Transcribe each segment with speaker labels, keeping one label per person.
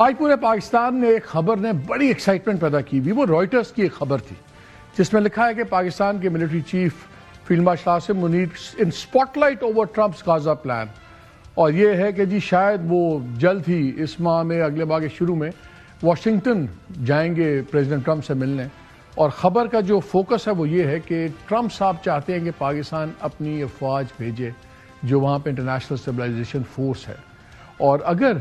Speaker 1: آج پورے پاکستان میں ایک خبر نے بڑی ایکسائٹمنٹ پیدا کی بھی، وہ رائٹرز کی ایک خبر تھی جس میں لکھا ہے کہ پاکستان کے military chief field marshal Asim Munir in spotlight over Trump's Gaza plan, اور یہ ہے کہ جی شاید وہ جلد ہی اس ماہ میں اگلے ماہ کے شروع میں واشنگٹن جائیں گے پریزیڈنٹ ٹرمپ سے ملنے. اور خبر کا جو فوکس ہے وہ یہ ہے کہ ٹرمپ صاحب چاہتے ہیں کہ پاکستان اپنی افواج بھیجے جو وہاں پہ انٹرنیشنل اسٹیبلائزیشن فورس ہے. اور اگر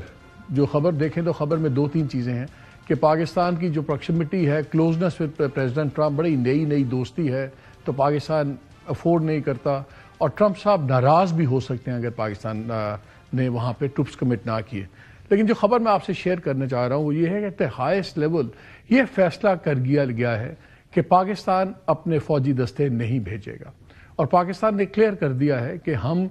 Speaker 1: جو خبر دیکھیں تو خبر میں دو تین چیزیں ہیں کہ پاکستان کی جو پروکسیمٹی ہے، کلوزنس ود پریزیڈنٹ ٹرمپ، بڑی نئی دوستی ہے تو پاکستان افورڈ نہیں کرتا، اور ٹرمپ صاحب ناراض بھی ہو سکتے ہیں اگر پاکستان نے وہاں پہ ٹروپس کمٹ نہ کیے. لیکن جو خبر میں آپ سے شیئر کرنا چاہ رہا ہوں وہ یہ ہے کہ ایٹ دی ہائیسٹ لیول یہ فیصلہ کر گیا ہے کہ پاکستان اپنے فوجی دستے نہیں بھیجے گا، اور پاکستان نے کلیئر کر دیا ہے کہ ہم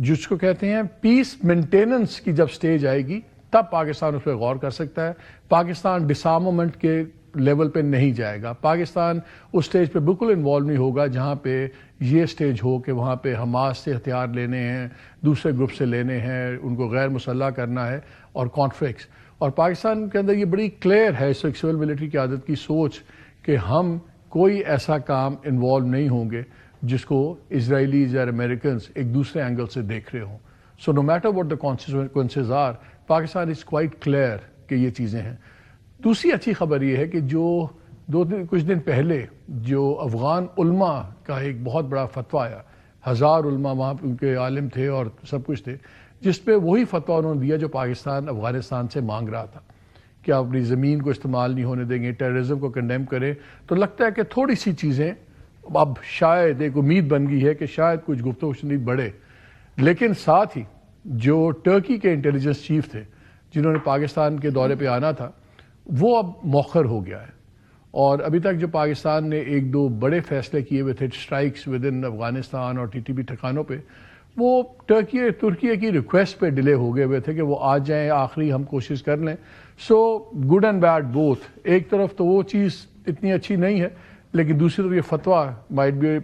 Speaker 1: جس کو کہتے ہیں پیس مینٹیننس کی جب سٹیج آئے گی تب پاکستان اس پہ غور کر سکتا ہے. پاکستان ڈسارممنٹ کے لیول پہ نہیں جائے گا، پاکستان اس سٹیج پہ بالکل انوالو نہیں ہوگا جہاں پہ یہ سٹیج ہو کہ وہاں پہ حماس سے ہتھیار لینے ہیں، دوسرے گروپ سے لینے ہیں، ان کو غیر مسلح کرنا ہے اور کانفلکٹس. اور پاکستان کے اندر یہ بڑی کلیئر ہے سول ملٹری قیادت کی سوچ کہ ہم کوئی ایسا کام انوالو نہیں ہوں گے جس کو اسرائیلیز یا امریکنز ایک دوسرے اینگل سے دیکھ رہے ہوں. So no matter what the consequences are, Pakistan is quite clear کہ یہ چیزیں ہیں. دوسری اچھی خبر یہ ہے کہ جو کچھ دن پہلے جو افغان علماء کا ایک بہت بڑا فتویٰ آیا، 1000 علماء وہاں ان کے عالم تھے اور سب کچھ تھے، جس پہ وہی فتویٰ انہوں نے دیا جو پاکستان افغانستان سے مانگ رہا تھا کہ آپ اپنی زمین کو استعمال نہیں ہونے دیں گے، ٹیررزم کو کنڈیم کریں. تو لگتا ہے کہ تھوڑی سی چیزیں اب شاید ایک امید بن گئی ہے کہ شاید کچھ گفتگو شنید بڑھے. لیکن ساتھ ہی جو ٹرکی کے انٹیلیجنس چیف تھے جنہوں نے پاکستان کے دورے پہ آنا تھا وہ اب مؤخر ہو گیا ہے، اور ابھی تک جو پاکستان نے ایک دو بڑے فیصلے کیے ہوئے تھے اسٹرائکس ود ان افغانستان اور ٹی ٹی پی ٹھکانوں پہ، وہ ترکیے کی ریکویسٹ پہ ڈیلے ہو گئے ہوئے تھے کہ وہ آ جائیں، آخری ہم کوشش کر لیں. So good and bad both. ایک طرف تو وہ چیز اتنی اچھی نہیں ہے، لیکن دوسری طرف یہ فتویٰ مائٹ بی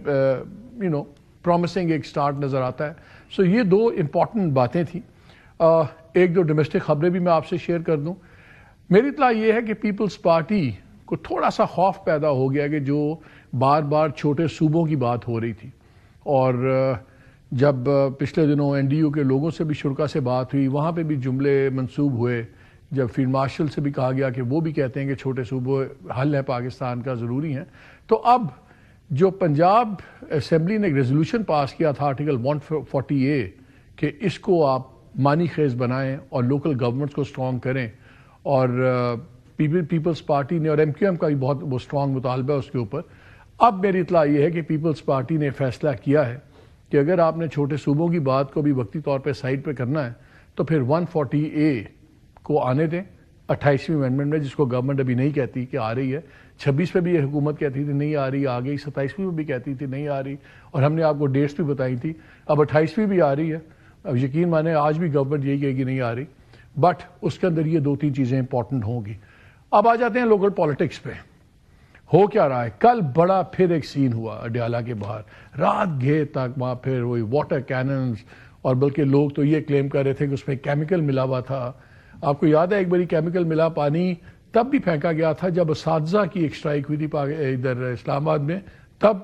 Speaker 1: پرومسنگ ایک سٹارٹ نظر آتا ہے. سو یہ دو امپورٹنٹ باتیں تھیں. ایک دو ڈومیسٹک خبریں بھی میں آپ سے شیئر کر دوں. میری اطلاع یہ ہے کہ پیپلز پارٹی کو تھوڑا سا خوف پیدا ہو گیا کہ جو بار بار چھوٹے صوبوں کی بات ہو رہی تھی، اور جب پچھلے دنوں این ڈی یو کے لوگوں سے بھی شرکا سے بات ہوئی، وہاں پہ بھی جملے منسوب ہوئے، جب فیلڈ مارشل سے بھی کہا گیا کہ وہ بھی کہتے ہیں کہ چھوٹے صوبوں حل ہے پاکستان کا ضروری ہیں. تو اب جو پنجاب اسمبلی نے ایک ریزولوشن پاس کیا تھا آرٹیکل 140A کہ اس کو آپ مانی خیز بنائیں اور لوکل گورنمنٹس کو سٹرونگ کریں، اور پیپلز پارٹی نے اور ایم کیو ایم کا بھی بہت وہ سٹرونگ مطالبہ ہے اس کے اوپر. اب میری اطلاع یہ ہے کہ پیپلز پارٹی نے فیصلہ کیا ہے کہ اگر آپ نے چھوٹے صوبوں کی بات کو بھی وقتی طور پہ سائڈ پہ کرنا ہے تو پھر 140A کو آنے دیں 28ویں امینڈمنٹ میں، جس کو گورنمنٹ ابھی نہیں کہتی کہ آ رہی ہے. 26 پہ بھی یہ حکومت کہتی تھی نہیں آ رہی، آ گئی. 27ویں میں بھی کہتی تھی نہیں آ رہی، اور ہم نے آپ کو ڈیٹس بھی بتائی تھی. اب 28ویں بھی آ رہی ہے. اب یقین مانیں آج بھی گورنمنٹ یہی کہے گی نہیں آ رہی، بٹ اس کے اندر یہ دو تین چیزیں امپورٹنٹ ہوں گی. اب آ جاتے ہیں لوکل پالیٹکس پہ. ہو کیا رہا ہے؟ کل بڑا پھر ایک سین ہوا اڈیالہ کے باہر، رات گھیر تک وہاں پھر وہی واٹر کیننز، اور بلکہ لوگ تو یہ کلیم کر رہے تھے کہ اس میں کیمیکل ملا ہوا تھا. آپ کو یاد ہے ایک باری کیمیکل ملا پانی تب بھی پھینکا گیا تھا جب اساتذہ کی ایک اسٹرائک ہوئی تھی ادھر اسلام آباد میں، تب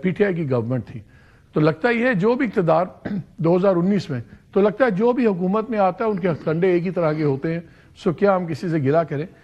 Speaker 1: پی ٹی آئی کی گورنمنٹ تھی. تو لگتا ہی ہے جو بھی اقتدار 2019 میں، تو لگتا ہے جو بھی حکومت میں آتا ہے ان کے کنڈے ایک ہی طرح کے ہوتے ہیں. سو کیا ہم کسی سے گلہ کریں؟